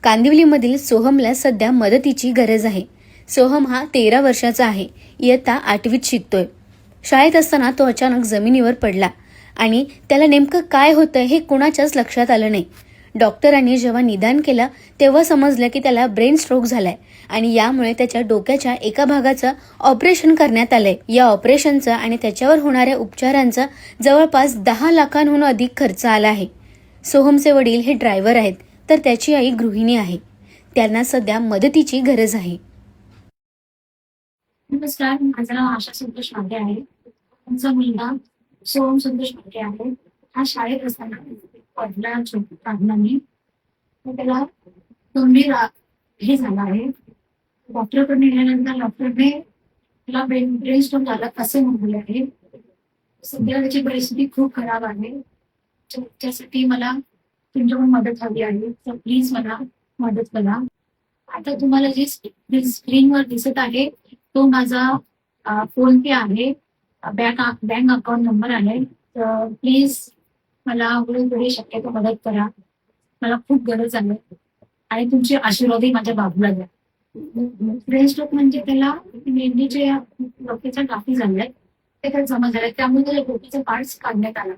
कांदिवलीमधील सोहमला सध्या मदतीची गरज आहे. सोहम हा 13 वर्षाचा आहे. इयत्ता 8वीत शिकतोय. शाळेत असताना तो अचानक जमिनीवर पडला आणि त्याला नेमकं काय होतं हे कुणाच्याच लक्षात आलं नाही. डॉक्टरांनी जेव्हा निदान केलं तेव्हा समजलं की त्याला ब्रेन स्ट्रोक झालाय आणि यामुळे त्याच्या डोक्याच्या एका भागाचं ऑपरेशन करण्यात आलंय. या ऑपरेशनचं आणि त्याच्यावर होणाऱ्या उपचारांचा जवळपास 10 लाखांहून अधिक खर्च आला आहे. सोहमचे वडील हे ड्रायव्हर आहेत तर त्याची आई गृहिणी आहे. त्यांना सध्या मदतीची गरज आहे. नमस्कार, माझं नाव आशा संतोष मागे आहे. तुमचा मुलगा सोहम संतोष मागे आहे. हा शाळेत असताना पडला कारणाने त्याला गंभीर हे झालं आहे. डॉक्टरकडे नेल्यानंतर डॉक्टरने त्याला ब्रेन स्ट्रोक झाला असे म्हटले आहे. सध्या त्याची परिस्थिती खूप खराब आहे. त्यासाठी मला तुमच्याकडून मदत हवी आहे, तर प्लीज मला मदत करा. आता तुम्हाला जे स्क्रीनवर दिसत आहे तो माझा फोन पे आहे, बँक अकाउंट नंबर आहे. तर प्लीज मला वेळोवेळी शक्यतो मदत करा. मला खूप गरज आहे आणि तुमचे आशीर्वादही माझ्या बाजूला द्या. ब्रेन स्ट्रोक म्हणजे त्याला मेंदूचे डोक्याच्या गाठी झाल्यात, ते त्याला जमा झाले, त्यामुळे त्याला डोक्याचा पार्ट्स काढण्यात आला.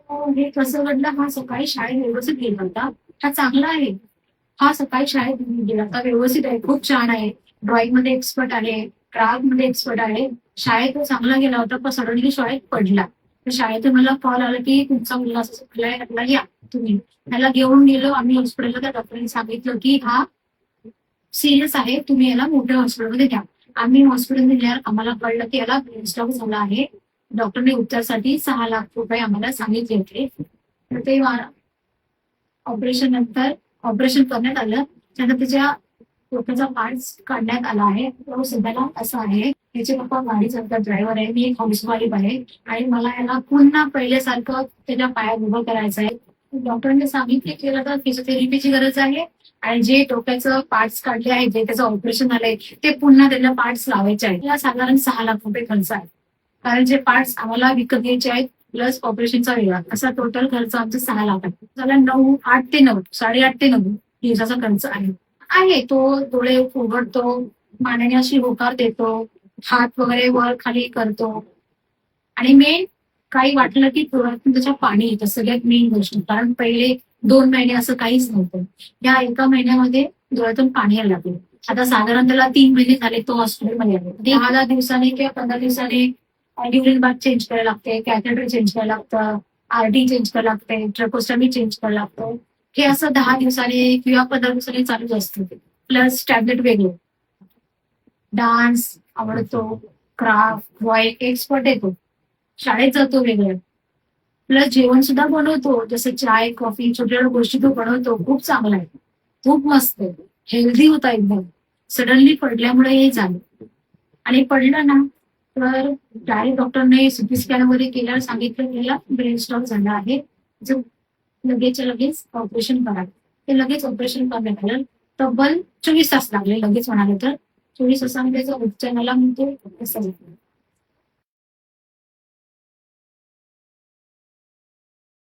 हे कसं घडलं, हा सकाळी शाळेत व्यवस्थित गेला होता. हा चांगला आहे. हा सकाळी शाळेत गेला होता, व्यवस्थित आहे, खूप छान आहे, ड्रॉइंग मध्ये एक्सपर्ट आहे, क्राफ्ट मध्ये एक्सपर्ट आहे. शाळेत तो चांगला गेला होता, पण सडनली शाळेत पडला. तर शाळेतून मला कॉल आला की तुमचा मुलगा असं चुकलाय, त्याला या तुम्ही. त्याला घेऊन गेलो आम्ही हॉस्पिटलला. त्या डॉक्टरांनी सांगितलं की हा सिरियस आहे, तुम्ही याला मोठ्या हॉस्पिटलमध्ये घ्या. आम्ही हॉस्पिटलमध्ये गेल्यावर आम्हाला कळलं की याला ब्रेन स्ट्रोक झाला आहे. डॉक्टरने उपचारासाठी 6 लाख रुपये आम्हाला सांगितले होते. तर ते ऑपरेशन नंतर ऑपरेशन करण्यात आलं. त्यानंतर त्याच्या डोक्याचा पार्ट्स काढण्यात आला आहे. तो सध्याला असा आहे. त्याचे पप्पा गाडी चालतात, ड्रायव्हर आहे, मी एक हाऊसवाईफ आहे आणि मला याला पुन्हा पहिल्यासारखं त्याच्या पायात उभं करायचं आहे. डॉक्टरांनी सांगितले की त्याला फिजिओथेरपीची गरज आहे आणि जे डोक्याचं पार्ट्स काढले आहे, जे त्याचं ऑपरेशन आलंय, ते पुन्हा त्याला पार्ट्स लावायचे आहेत. त्याला साधारण 6 लाख रुपये खर्च आहे, कारण जे पार्ट्स आम्हाला विकत घ्यायचे आहेत प्लस ऑपरेशनचा वेगळा, असा टोटल खर्च आमचा 6 लाख आहे. त्याला 8 ते 9 8.5 ते 9 दिवसाचा खर्च आहे. तो डोळे उघडतो, मानेने अशी होकार देतो, हात वगैरे वर खाली करतो आणि मेन काही वाटलं की डोळ्यातून त्याच्या पाणी येतं. सगळ्यात मेन गोष्ट, कारण पहिले 2 महिने असं काहीच नव्हतं. या 1 महिन्यामध्ये डोळ्यातून पाणी यायला लागलं. आता साधारण त्याला 3 महिने झाले तो हॉस्पिटलमध्ये आले. 10 दिवसांनी किंवा 15 दिवसांनी ड्युरिंग बाथ चेंज करायला लागते, कॅथेटर चेंज करायला लागतं, आरडी चेंज करायला लागते, ट्रकोस्टमी चेंज करायला लागतं. हे असं 10 दिवसांनी किंवा 15 दिवसांनी चालूच असतं. प्लस टॅबलेट वेगळे. डान्स आवडतो, क्राफ्ट, ड्रॉइंग एक्सपर्ट येतो, शाळेत जातो वेगळं, प्लस जेवण सुद्धा बनवतो, जसं चाय कॉफी छोट्या गोष्टी तो बनवतो. खूप चांगला आहे, खूप मस्त आहे, हेल्दी होता एकदम. सडनली पडल्यामुळे हे झालं आणि पडलं ना तर डायरेक्ट डॉक्टरने सीटी स्कॅन वगैरे केल्यावर सांगितलं की याला ब्रेन स्ट्रोक झाला आहे, जो लगेचच्या लगेच ऑपरेशन करा. ते लगेच ऑपरेशन करण्यात आलं. तब्बल 24 तास लागले लगेच म्हणाले तर. 24 तासामध्ये उपचाराला म्हणतो असं